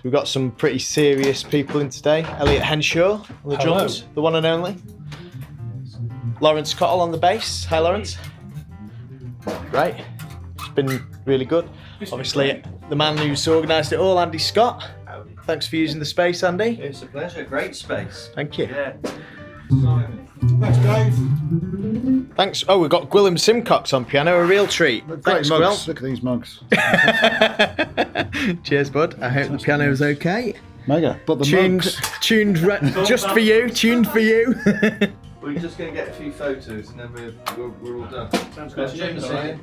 We've got some pretty serious people in today. Elliott Henshaw on the drums, the one and only. Laurence Cottle on the bass. Hi, Laurence. Great. It's been really good. Obviously, the man who's organised it all, Andy Scott. Thanks for using the space, Andy. It's a pleasure. Great space. Thank you. Yeah. Thanks, Dave. Thanks. Oh, we've got Gwilym Simcock's on piano, a real treat. Thanks, mugs. Gwil. Look at these mugs. Cheers, bud. I hope the piano's okay. Mega. But the mugs. Tuned just for you. Tuned for you. We're just going to get a few photos and then we're all done. Sounds good. Jim's in.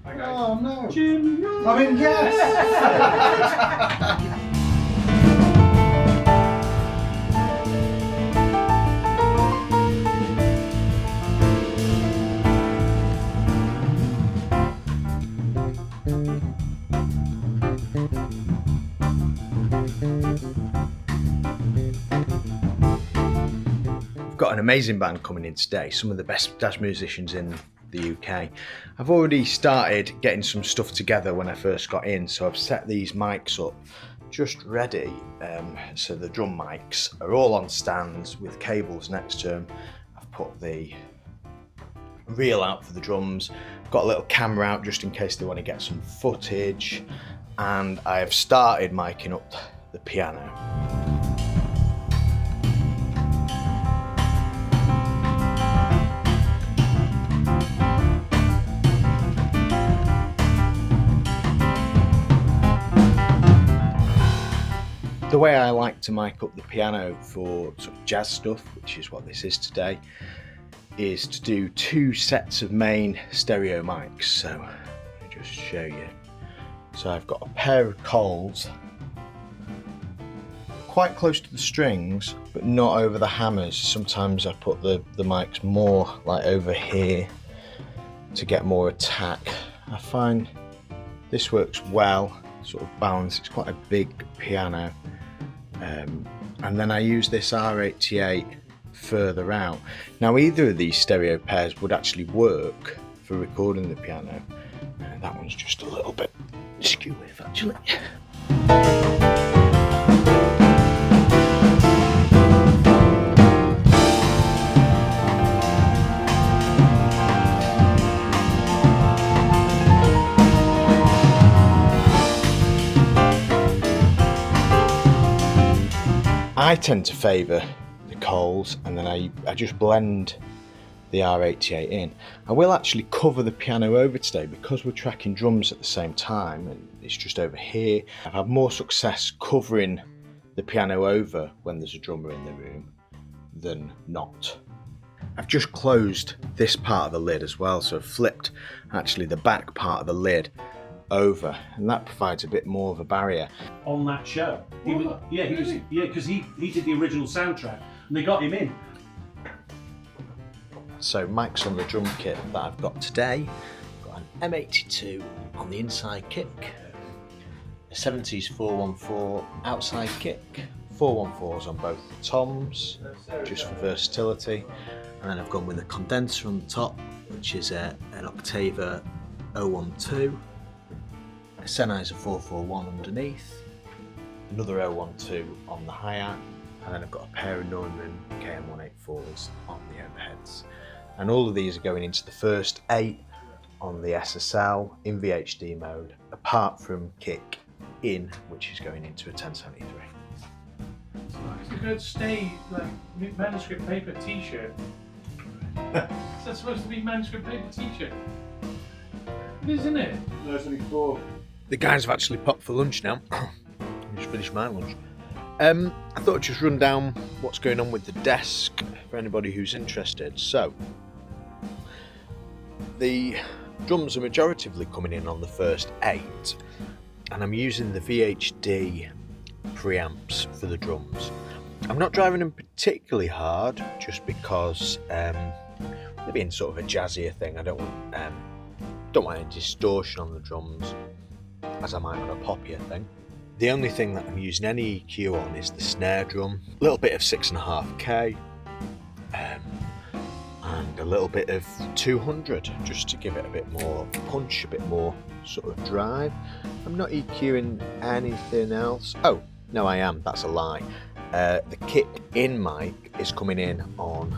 Oh no. Jim. I mean, yes. Got an amazing band coming in today, some of the best jazz musicians in the UK. I've already started getting some stuff together when I first got in, so I've set these mics up just ready. So the drum mics are all on stands with cables next to them. I've put the reel out for the drums, got a little camera out just in case they want to get some footage, and I have started miking up the piano. The way I like to mic up the piano for sort of jazz stuff, which is what this is today, is to do two sets of main stereo mics. So let me just show you. So I've got a pair of Cottles quite close to the strings, but not over the hammers. Sometimes I put the mics more like over here to get more attack. I find this works well, sort of balanced. It's quite a big piano. And then I use this R88 further out. Now either of these stereo pairs would actually work for recording the piano. That one's just a little bit skew with actually. I tend to favour the Cottles, and then I just blend the R88 in. I will actually cover the piano over today because we're tracking drums at the same time and it's just over here. I've had more success covering the piano over when there's a drummer in the room than not. I've just closed this part of the lid as well, so I've flipped actually the back part of the lid over, and that provides a bit more of a barrier. On that show, because he did the original soundtrack, and they got him in. So mics on the drum kit that I've got today. Got an M82 on the inside kick, a 70s 414 outside kick, 414s on both the toms, just for versatility, and then I've gone with a condenser on the top, which is an Octava 012. A Sennheiser 441 underneath, another 012 on the hi-hat, and then I've got a pair of Neumann KM184s on the overheads. And all of these are going into the first 8 on the SSL in VHD mode, apart from kick in, which is going into a 1073. It's a good stay, like manuscript paper t-shirt. Is that supposed to be manuscript paper t-shirt? It is, isn't it? No, it's only 4. The guys have actually popped for lunch now. I just finished my lunch. I thought I'd just run down what's going on with the desk for anybody who's interested. So, the drums are majoritively coming in on the first 8, and I'm using the VHD preamps for the drums. I'm not driving them particularly hard, just because they're being sort of a jazzier thing. I don't want any distortion on the drums, as I might on a poppier thing. The only thing that I'm using any EQ on is the snare drum, a little bit of 6.5K, and a little bit of 200, just to give it a bit more punch, a bit more sort of drive. I'm not EQing anything else. Oh, No, I am. That's a lie. The kick in mic is coming in on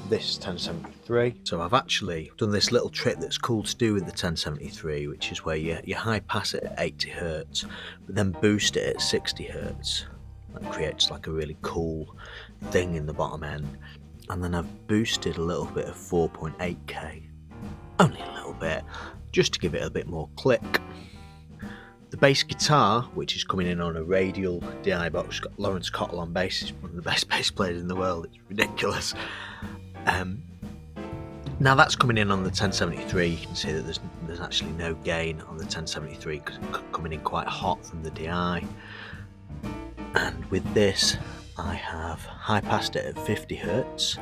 this 1073. So I've actually done this little trick that's cool to do with the 1073, which is where you high pass it at 80 Hz, but then boost it at 60 Hz. That creates like a really cool thing in the bottom end. And then I've boosted a little bit of 4.8K, only a little bit, just to give it a bit more click. The bass guitar, which is coming in on a radial DI box, got Laurence Cottle on bass. He's one of the best bass players in the world. It's ridiculous. Now that's coming in on the 1073. You can see that there's actually no gain on the 1073 because it's coming in quite hot from the DI. And with this, I have high passed it at 50 Hz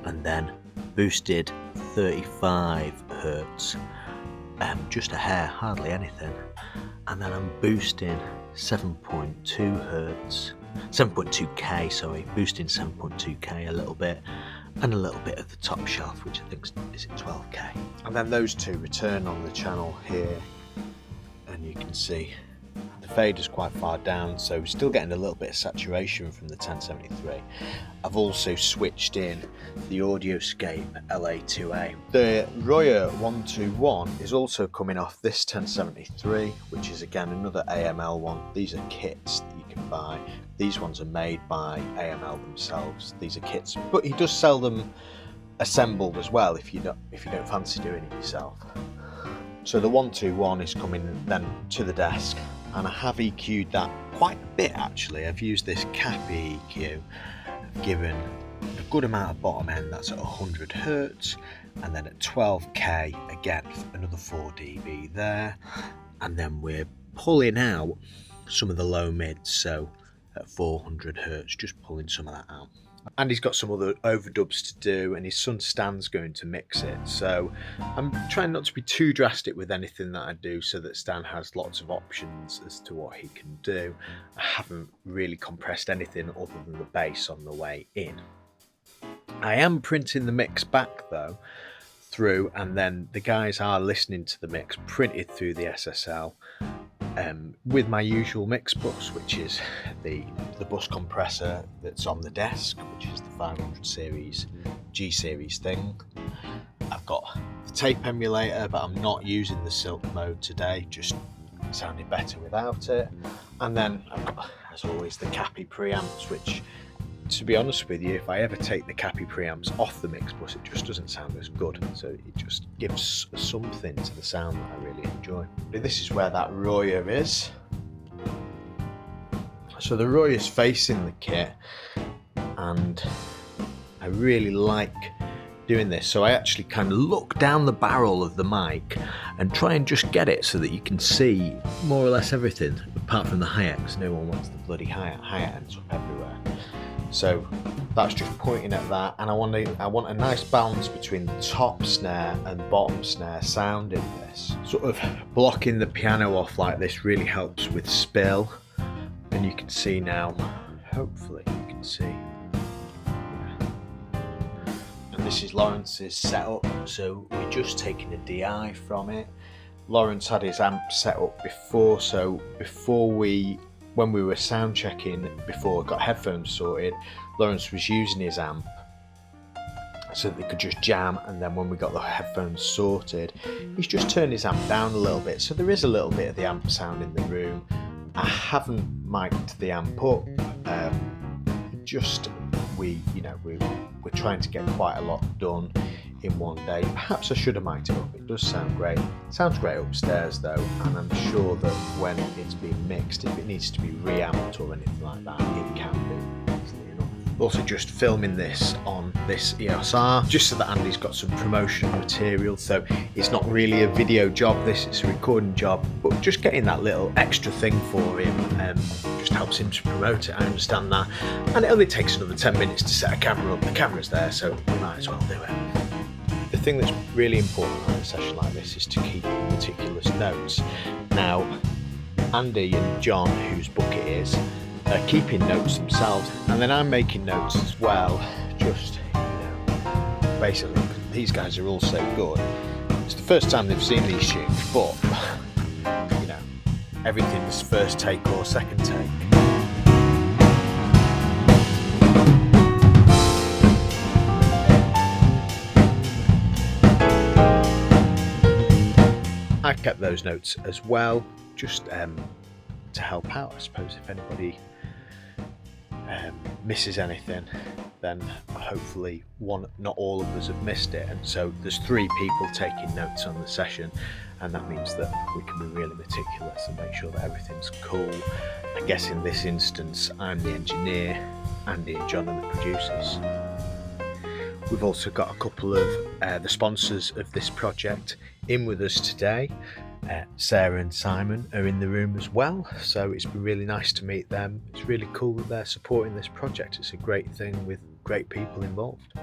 and then boosted 35 Hz, just a hair, hardly anything. And then I'm boosting 7.2K, sorry, boosting 7.2K a little bit, and a little bit of the top shelf, which I think is at 12K. And then those two return on the channel here, and you can see the fade is quite far down, so we're still getting a little bit of saturation from the 1073. I've also switched in the Audioscape LA2A. The Royer 121 is also coming off this 1073, which is again another AML one. These are kits that you can buy. These ones are made by AML themselves. These are kits, but he does sell them assembled as well if you don't fancy doing it yourself. So the 121 is coming then to the desk, and I have EQ'd that quite a bit actually. I've used this Cappy EQ. I've given a good amount of bottom end, that's at 100 Hz, and then at 12K again another 4 dB there, and then we're pulling out some of the low mids, so at 400 Hz, just pulling some of that out. And he's got some other overdubs to do, and his son Stan's going to mix it, so I'm trying not to be too drastic with anything that I do so that Stan has lots of options as to what he can do. I haven't really compressed anything other than the bass on the way in. I am printing the mix back though through, and then the guys are listening to the mix printed through the SSL with my usual mix bus, which is the bus compressor that's on the desk, which is the 500 series G series thing. I've got the tape emulator, but I'm not using the silk mode today, just sounded better without it. And then I've got, as always, the Cappy preamps, which, to be honest with you, if I ever take the Cappy preamps off the mix bus, it just doesn't sound as good. So it just gives something to the sound that I really enjoy. This is where that Royer is. So the Royer's facing the kit, and I really like doing this. So I actually kind of look down the barrel of the mic and try and just get it so that you can see more or less everything, apart from the hi-hat, because no one wants the bloody hi-hat. Hi-hat ends up everywhere. So that's just pointing at that, and I want a nice balance between the top snare and bottom snare sound in this. Sort of blocking the piano off like this really helps with spill, and you can see now, hopefully you can see. And this is Laurence's setup, so we're just taking a DI from it. Laurence had his amp set up before, so when we were sound checking, before I got headphones sorted, Laurence was using his amp so that they could just jam, and then when we got the headphones sorted, he's just turned his amp down a little bit, so there is a little bit of the amp sound in the room. I haven't mic'd the amp up, we're trying to get quite a lot done in one day. Perhaps I should have mic'd it up. It does sound great. It sounds great upstairs though, and I'm sure that when it's being mixed, if it needs to be reamped or anything like that, it can be easily enough. Also just filming this on this EOS R, just so that Andy's got some promotional material. So it's not really a video job, it's a recording job, but just getting that little extra thing for him just helps him to promote it. I understand that, and it only takes another 10 minutes to set a camera up. The camera's there, so we might as well do it. The thing that's really important on a session like this is to keep meticulous notes. Now, Andy and John, whose book it is, are keeping notes themselves, and then I'm making notes as well. Just, basically, these guys are all so good. It's the first time they've seen these shoots, but, everything's first take or second take. kept those notes as well, just to help out, I suppose. If anybody misses anything, then hopefully not all of us have missed it. And so there's 3 people taking notes on the session, and that means that we can be really meticulous and make sure that everything's cool. I guess in this instance, I'm the engineer, Andy and John are the producers. We've also got a couple of the sponsors of this project in with us today. Sarah and Simon are in the room as well, so it's been really nice to meet them. It's really cool that they're supporting this project. It's a great thing with great people involved.